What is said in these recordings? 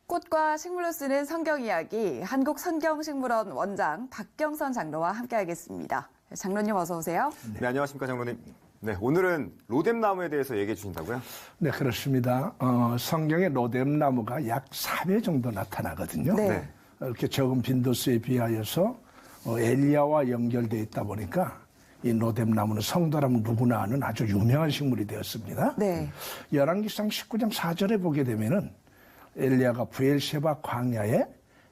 꽃과 식물로 쓰는 성경 이야기, 한국성경식물원 원장 박경선 장로와 함께하겠습니다. 장로님 어서 오세요. 네, 안녕하십니까 장로님. 네, 오늘은 로뎀나무에 대해서 얘기해 주신다고요? 네, 그렇습니다. 성경에 로뎀나무가 약 4배 정도 나타나거든요. 네. 이렇게 적은 빈도수에 비하여서 엘리야와 연결되어 있다 보니까 이 로뎀나무는 성도라면 누구나 아는 아주 유명한 식물이 되었습니다. 네. 열왕기상 19장 4절에 보게 되면은 엘리야가 브엘셰바 광야에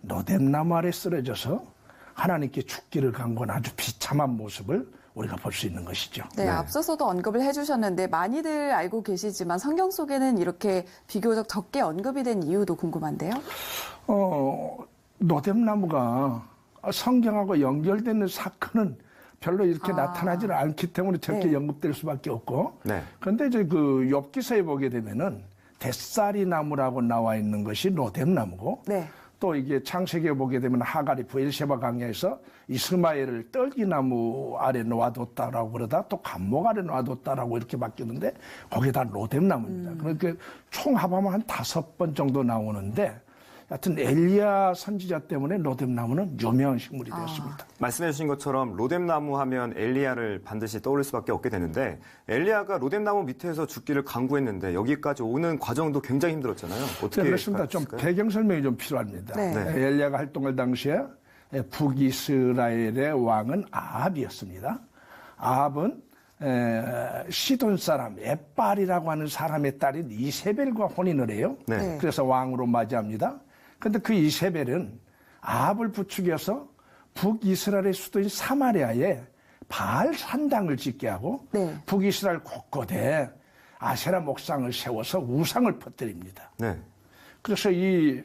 로뎀나무 아래 쓰러져서 하나님께 죽기를 간구한 아주 비참한 모습을 우리가 볼 수 있는 것이죠. 네, 앞서서도 언급을 해주셨는데 많이들 알고 계시지만 성경 속에는 이렇게 비교적 적게 언급이 된 이유도 궁금한데요. 로뎀나무가 성경하고 연결되는 사건은 별로 이렇게 나타나지는 않기 때문에 저렇게 네. 언급될 수밖에 없고. 네. 그런데 이제 그 욥기서에 보게 되면은 데사리 나무라고 나와 있는 것이 로뎀나무고. 네. 또 이게 창세기에 보게 되면 하갈이 브엘셰바 강야에서 이스마엘을 떨기나무 아래 놓아뒀다라고 그러다 또 감목 아래 놓아뒀다라고 이렇게 바뀌었는데 거기다 로뎀나무입니다. 그러니까 총 합하면 한 5번 정도 나오는데 하여튼 엘리야 선지자 때문에 로뎀나무는 유명한 식물이 되었습니다. 말씀해 주신 것처럼 로뎀나무 하면 엘리야를 반드시 떠올릴 수밖에 없게 되는데 엘리야가 로뎀나무 밑에서 죽기를 간구했는데 여기까지 오는 과정도 굉장히 힘들었잖아요. 어떻게 네, 그렇습니다. 좀 가르쳤을까요? 배경 설명이 좀 필요합니다. 네. 엘리야가 활동할 당시에 북이스라엘의 왕은 아합이었습니다. 아합은 시돈 사람 엣발이라고 하는 사람의 딸인 이세벨과 혼인을 해요. 네. 그래서 왕으로 맞이합니다. 그런데 그 이세벨은 아합을 부추겨서 북이스라엘의 수도인 사마리아에 바알 산당을 짓게 하고 네. 북이스라엘 곳곳에 아세라 목상을 세워서 우상을 퍼뜨립니다. 네. 그래서 이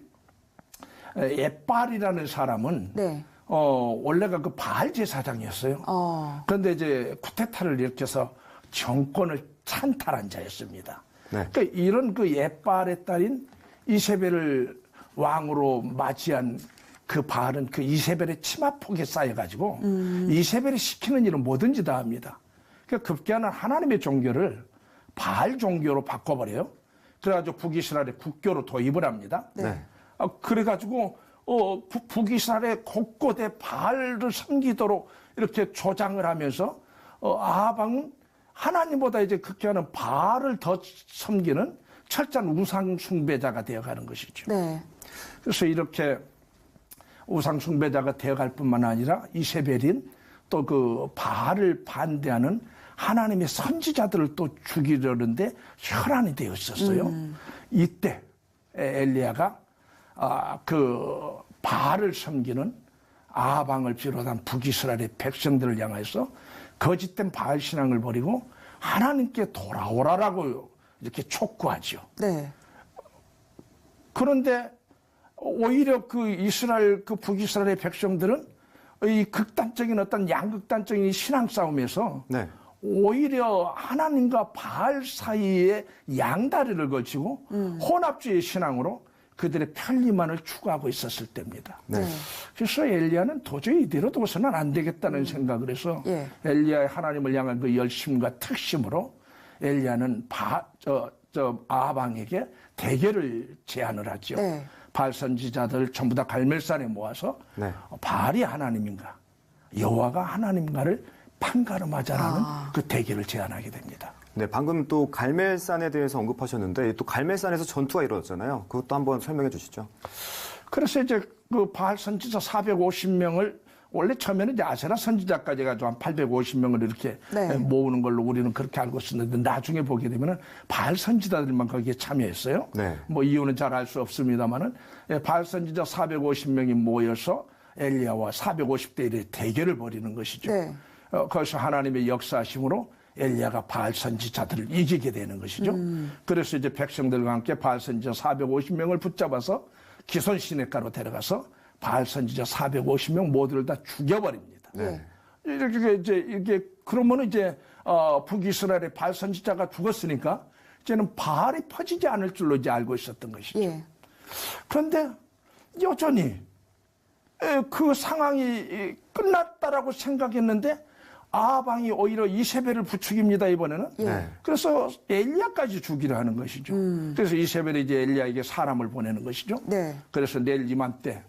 엣발이라는 사람은 네. 원래가 그 바알 제사장이었어요. 그런데 이제 쿠데타를 일으켜서 정권을 찬탈한 자였습니다. 네. 그러니까 이런 그 엣발의 딸인 이세벨을 왕으로 맞이한 그 바알은 그 이세벨의 치마폭에 쌓여가지고 이세벨이 시키는 일은 뭐든지 다 합니다. 그러니까 급기야는 하나님의 종교를 바알 종교로 바꿔버려요. 그래가지고 북이스라엘의 국교로 도입을 합니다. 네. 그래가지고 북이스라엘의 곳곳에 바알을 섬기도록 이렇게 조장을 하면서 아합은 하나님보다 이제 극기야는 바알을 더 섬기는 철저한 우상 숭배자가 되어가는 것이죠. 네. 그래서 이렇게 우상 숭배자가 되어갈 뿐만 아니라 이세벨인 또 그 바알을 반대하는 하나님의 선지자들을 또 죽이려는데 혈안이 되어 있었어요. 이때 엘리야가 그 바알을 섬기는 아방을 비롯한 북이스라엘의 백성들을 향해서 거짓된 바알 신앙을 버리고 하나님께 돌아오라라고 이렇게 촉구하죠. 네. 그런데 오히려 그 이스라엘, 그 북이스라엘의 백성들은 이 극단적인 어떤 양극단적인 신앙 싸움에서 네. 오히려 하나님과 바알 사이에 양다리를 걸치고 혼합주의 신앙으로 그들의 편리만을 추구하고 있었을 때입니다. 네. 그래서 엘리야는 도저히 이대로 둬서는 안 되겠다는 생각을 해서 예. 엘리야의 하나님을 향한 그 열심과 특심으로 엘리야는 아합왕에게 대결을 제안을 하죠. 네. 바알 선지자들 전부 다 갈멜산에 모아서 네. 바알이 하나님인가 여호와가 하나님인가를 판가름하자라는 그 대결을 제안하게 됩니다. 네, 방금 또 갈멜산에 대해서 언급하셨는데 또 갈멜산에서 전투가 이루어졌잖아요. 그것도 한번 설명해 주시죠. 그래서 이제 그 바알 선지자 450명을 원래 처음에는 이제 아세라 선지자까지 해가지고 한 850명을 이렇게 네. 모으는 걸로 우리는 그렇게 알고 있었는데 나중에 보게 되면은 바알 선지자들만 거기에 참여했어요. 네. 뭐 이유는 잘 알 수 없습니다만은 바알 선지자 450명이 모여서 엘리야와 450대 1의 대결을 벌이는 것이죠. 네. 거기서 하나님의 역사하심으로 엘리야가 바알 선지자들을 이기게 되는 것이죠. 그래서 이제 백성들과 함께 바알 선지자 450명을 붙잡아서 기손 시내가로 데려가서 바알 선지자 450명 모두를 다 죽여버립니다. 네. 이게 그러면은 이제 북이스라엘의 바알 선지자가 죽었으니까 이제는 바알이 퍼지지 않을 줄로 이제 알고 있었던 것이죠. 예. 그런데 여전히 그 상황이 끝났다라고 생각했는데 아방이 오히려 이세벨을 부추깁니다, 이번에는. 예. 그래서 엘리야까지 죽이려 하는 것이죠. 그래서 이세벨이 이제 엘리야에게 사람을 보내는 것이죠. 네. 그래서 내일 이맘때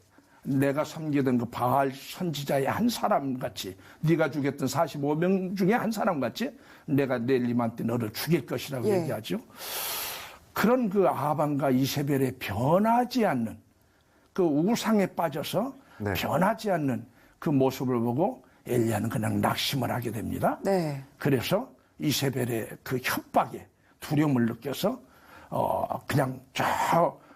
내가 섬기던 그 바알 선지자의 한 사람같이, 네가 죽였던 45명 중에 한 사람같이 내가 내일 이맘때 너를 죽일 것이라고 예. 얘기하죠. 그런 그 아방과 이세벨의 변하지 않는 그 우상에 빠져서 네. 변하지 않는 그 모습을 보고 엘리야는 그냥 낙심을 하게 됩니다. 네. 그래서 이세벨의 그 협박에 두려움을 느껴서 그냥 저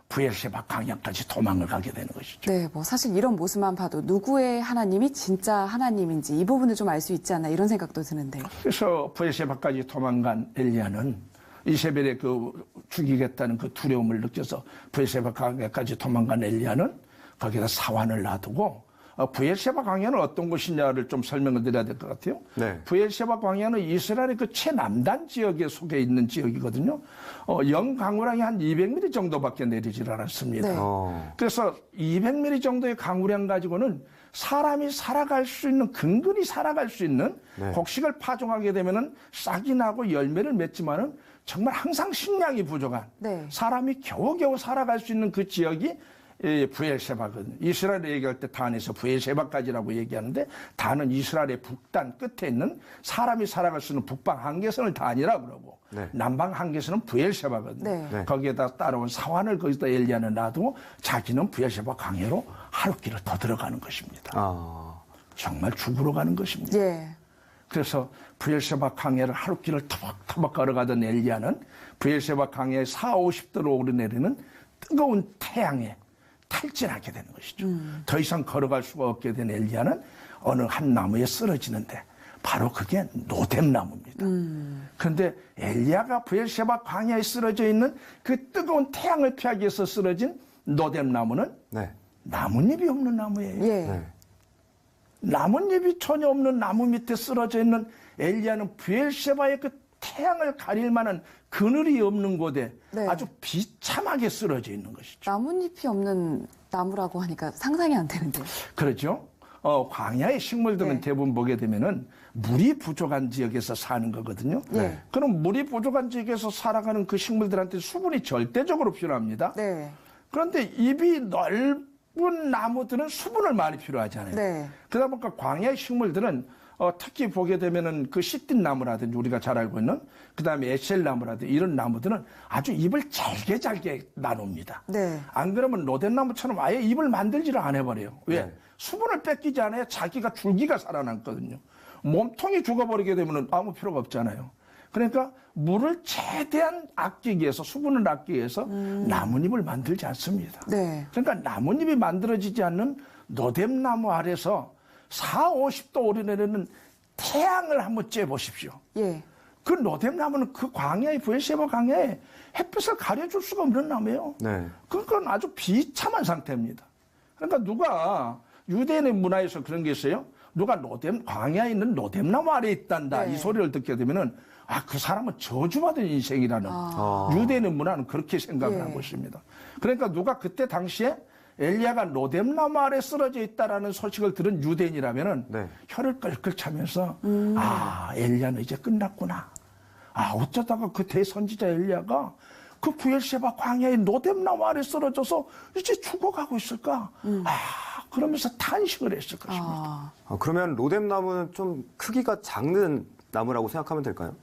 부엘세바 광야까지 도망을 가게 되는 것이죠. 네, 뭐 사실 이런 모습만 봐도 누구의 하나님이 진짜 하나님인지 이 부분을 좀 알 수 있지 않나 이런 생각도 드는데요. 그래서 부엘세바까지 도망간 엘리야는 이세벨의 그 죽이겠다는 그 두려움을 느껴서 부엘세바 광야까지 도망간 엘리야는 거기다 사환을 놔두고 부엘세바 광야는 어떤 곳이냐를 좀 설명을 드려야 될 것 같아요. 네. 부엘세바 광야는 이스라엘의 그 최남단 지역에 속해 있는 지역이거든요. 영강우량이 한 200mm 정도밖에 내리질 않았습니다. 네. 그래서 200mm 정도의 강우량 가지고는 사람이 살아갈 수 있는, 근근히 살아갈 수 있는 네. 곡식을 파종하게 되면은 싹이 나고 열매를 맺지만은 정말 항상 식량이 부족한 네. 사람이 겨우겨우 살아갈 수 있는 그 지역이 부엘세바거든요. 이스라엘을 얘기할 때 단에서 부엘세바까지라고 얘기하는데 단은 이스라엘의 북단 끝에 있는 사람이 살아갈 수 있는 북방 한계선을 단이라고 그러고 네. 남방 한계선은 부엘세바거든요. 네. 네. 거기에다 따라온 사환을 거기다 엘리야는 놔두고 자기는 부엘세바 강해로 하룻길을 더 들어가는 것입니다. 정말 죽으러 가는 것입니다. 예. 그래서 부엘세바 강해를 하룻길을 터벅터벅 걸어가던 엘리야는 부엘세바 강해에 40~50도로 오르내리는 뜨거운 태양에 탈진하게 되는 것이죠. 더 이상 걸어갈 수가 없게 된 엘리야는 어느 한 나무에 쓰러지는데 바로 그게 노뎀나무입니다. 그런데 엘리야가 부엘세바 광야에 쓰러져 있는 그 뜨거운 태양을 피하기 위해서 쓰러진 노뎀나무는 네. 나뭇잎이 없는 나무예요. 예. 네. 나뭇잎이 전혀 없는 나무 밑에 쓰러져 있는 엘리야는 부엘세바의 그 태양을 가릴 만한 그늘이 없는 곳에 네. 아주 비참하게 쓰러져 있는 것이죠. 나뭇잎이 없는 나무라고 하니까 상상이 안 되는데요. 그렇죠. 광야의 식물들은 네. 대부분 보게 되면은 물이 부족한 지역에서 사는 거거든요. 네. 그럼 물이 부족한 지역에서 살아가는 그 식물들한테 수분이 절대적으로 필요합니다. 네. 그런데 잎이 넓은 나무들은 수분을 많이 필요하잖아요. 네. 그러다 보니까 광야의 식물들은 특히 보게 되면은 그 시딘 나무라든지 우리가 잘 알고 있는 그다음에 에셀 나무라든지 이런 나무들은 아주 잎을 잘게 나눕니다. 네. 안 그러면 로덴나무처럼 아예 잎을 만들지를 안 해버려요. 왜? 네. 수분을 뺏기지 않아야 자기가 줄기가 살아남거든요. 몸통이 죽어버리게 되면 아무 필요가 없잖아요. 그러니까 물을 최대한 아끼기 위해서, 수분을 아끼기 위해서 나뭇잎을 만들지 않습니다. 네. 그러니까 나뭇잎이 만들어지지 않는 노뎀나무 아래서 40~50도 오르내리는 태양을 한번 쬐보십시오. 예. 그 노뎀나무는 그 광야의 부엘세바 광야에 햇빛을 가려줄 수가 없는 나무예요. 네. 그건 아주 비참한 상태입니다. 그러니까 누가 유대인의 문화에서 그런 게 있어요. 누가 광야에 있는 노뎀나무 아래에 있단다. 네. 이 소리를 듣게 되면은 그 사람은 저주받은 인생이라는 유대인의 문화는 그렇게 생각을 예. 하고 있습니다. 그러니까 누가 그때 당시에 엘리야가 노뎀나무 아래 쓰러져 있다라는 소식을 들은 유대인이라면은 네. 혀를 끌끌 차면서 엘리야는 이제 끝났구나. 어쩌다가 그 대선지자 엘리야가 그 부엘세바 광야의 노뎀나무 아래 쓰러져서 이제 죽어가고 있을까? 그러면서 탄식을 했을 것입니다. 그러면 로뎀나무는 좀 크기가 작은 나무라고 생각하면 될까요?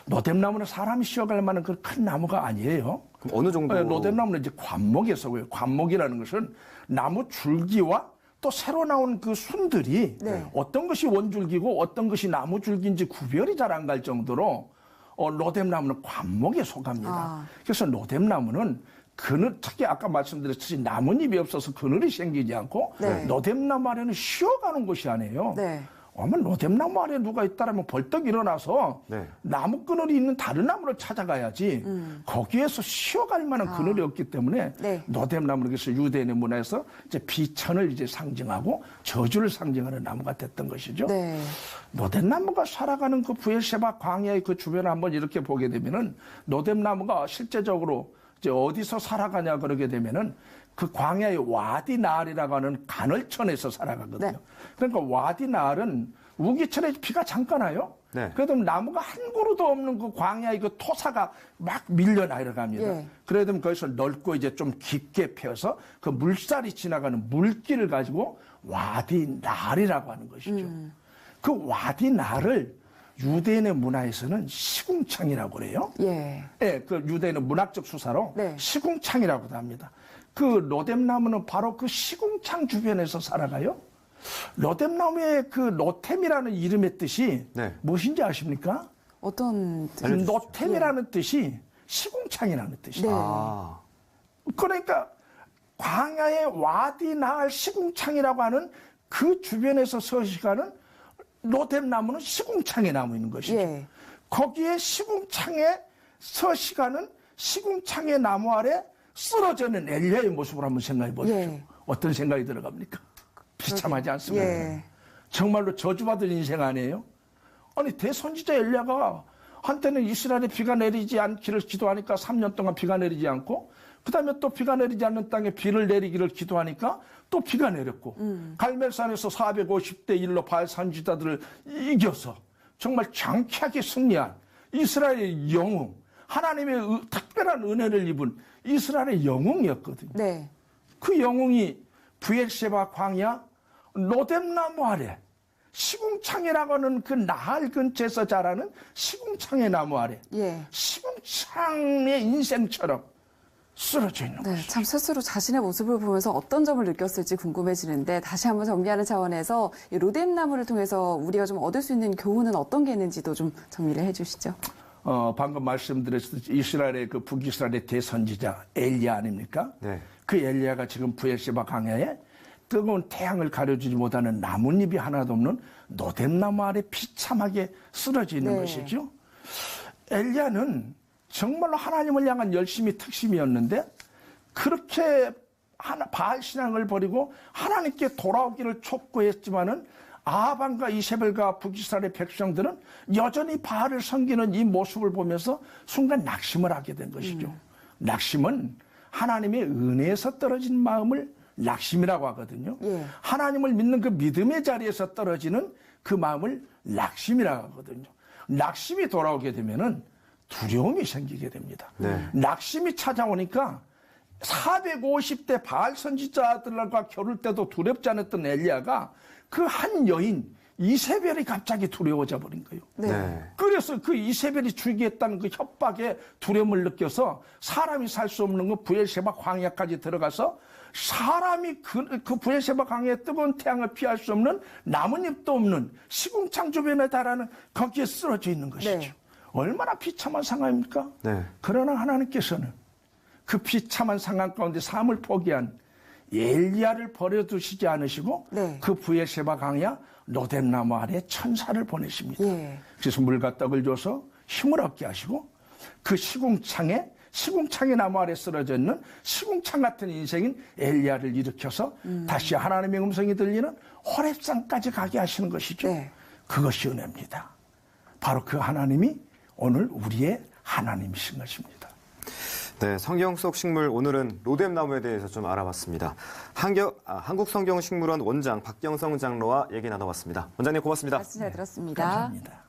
노뎀나무는 사람이 씌어갈 만한 그 큰 나무가 아니에요. 그럼 어느 정도? 노뎀나무는 이제 관목에 속해요. 관목이라는 것은 나무 줄기와 또 새로 나온 그 순들이 네. 어떤 것이 원줄기고 어떤 것이 나무 줄기인지 구별이 잘 안 갈 정도로 노뎀나무는 관목에 속합니다. 그래서 노뎀나무는 그늘, 특히 아까 말씀드렸듯이 나뭇잎이 없어서 그늘이 생기지 않고 네. 노뎀나무 아래는 쉬어가는 곳이 아니에요. 네. 아마 노뎀나무 아래에 누가 있다라면 벌떡 일어나서 네. 나무 그늘이 있는 다른 나무를 찾아가야지 거기에서 쉬어갈 만한 그늘이 없기 때문에 네. 노뎀나무는 그래서 유대인의 문화에서 이제 비천을 이제 상징하고 저주를 상징하는 나무가 됐던 것이죠. 네. 노뎀나무가 살아가는 그 부엘세바 광야의 그 주변을 한번 이렇게 보게 되면은 노뎀나무가 실제적으로 이제 어디서 살아가냐 그러게 되면은 그 광야의 와디 나알이라고 하는 간헐천에서 살아가거든요. 네. 그러니까 와디 나알은 우기철에 비가 잠깐 와요. 네. 그래도 나무가 한 그루도 없는 그 광야의 그 토사가 막 밀려 내려갑니다. 예. 그래도 거기서 넓고 이제 좀 깊게 펴서 그 물살이 지나가는 물길을 가지고 와디 날이라고 하는 것이죠. 그 와디 날을 유대인의 문화에서는 시궁창이라고 그래요. 예. 예, 그 유대인의 문학적 수사로 네. 시궁창이라고도 합니다. 그 로뎀나무는 바로 그 시궁창 주변에서 살아가요. 로뎀나무의 그 노템이라는 이름의 뜻이 네. 무엇인지 아십니까? 어떤 그 노템이라는 뜻이 시궁창이라는 뜻이에요. 네. 아, 그러니까 광야의 와디 나알 시궁창이라고 하는 그 주변에서 서식하는 로뎀나무는 시궁창의 나무인 것이죠. 예. 거기에 시궁창에 서식하는 시궁창의 나무 아래 쓰러져있는 엘리야의 모습을 한번 생각해 보십시오. 예. 어떤 생각이 들어갑니까? 비참하지 않습니까? 예. 정말로 저주받은 인생 아니에요? 아니 대선지자 엘리야가 한때는 이스라엘에 비가 내리지 않기를 기도하니까 3년 동안 비가 내리지 않고 그 다음에 또 비가 내리지 않는 땅에 비를 내리기를 기도하니까 또 비가 내렸고 갈멜산에서 450대 1로 바알 선지자들을 이겨서 정말 장쾌하게 승리한 이스라엘의 영웅, 하나님의 특별한 은혜를 입은 이스라엘의 영웅이었거든요. 네. 그 영웅이 부엘세바 광야 로뎀나무 아래 시궁창이라고 하는 그 나할 근처에서 자라는 시궁창의 나무 아래 예. 시궁창의 인생처럼 쓰러져 있는 네, 것이죠. 참 스스로 자신의 모습을 보면서 어떤 점을 느꼈을지 궁금해지는데 다시 한번 정리하는 차원에서 이 로뎀나무를 통해서 우리가 좀 얻을 수 있는 교훈은 어떤 게 있는지도 좀 정리를 해주시죠. 방금 말씀드렸듯이 이스라엘의 그 북이스라엘의 대선지자 엘리야 아닙니까? 네. 그 엘리야가 지금 부엘세바 강야에 뜨거운 태양을 가려주지 못하는 나뭇잎이 하나도 없는 노뎀나무 아래 비참하게 쓰러져 있는 네. 것이죠. 엘리야는 정말로 하나님을 향한 열심이 특심이었는데 그렇게 바알 신앙을 버리고 하나님께 돌아오기를 촉구했지만은 아합과 이세벨과 북이스라엘의 백성들은 여전히 바알을 섬기는 이 모습을 보면서 순간 낙심을 하게 된 것이죠. 낙심은 하나님의 은혜에서 떨어진 마음을 낙심이라고 하거든요. 예. 하나님을 믿는 그 믿음의 자리에서 떨어지는 그 마음을 낙심이라고 하거든요. 낙심이 돌아오게 되면은 두려움이 생기게 됩니다. 네. 낙심이 찾아오니까 450대 바알 선지자들과 겨룰 때도 두렵지 않았던 엘리야가 그 한 여인 이세벨이 갑자기 두려워져 버린 거예요. 네. 네. 그래서 그 이세벨이 죽이겠다는 그 협박에 두려움을 느껴서 사람이 살 수 없는 그 부엘세바 광야까지 들어가서 사람이 그 부엘세바 광야의 뜨거운 태양을 피할 수 없는 나뭇잎도 없는 시궁창 주변에 달하는 거기에 쓰러져 있는 것이죠. 네. 얼마나 비참한 상황입니까? 네. 그러나 하나님께서는 그 비참한 상황 가운데 삶을 포기한 엘리야를 버려두시지 않으시고 네. 그 부엘세바 강야 로뎀나무 아래 천사를 보내십니다. 예. 그래서 물과 떡을 줘서 힘을 얻게 하시고 그 시궁창의 나무 아래 쓰러져 있는 시궁창 같은 인생인 엘리야를 일으켜서 다시 하나님의 음성이 들리는 호렙산까지 가게 하시는 것이죠. 네. 그것이 은혜입니다. 바로 그 하나님이 오늘 우리의 하나님이신 것입니다. 네, 성경 속 식물 오늘은 로뎀나무에 대해서 좀 알아봤습니다. 한국성경식물원 원장 박경성 장로와 얘기 나눠봤습니다. 원장님 고맙습니다. 말씀 잘 들었습니다. 감사합니다.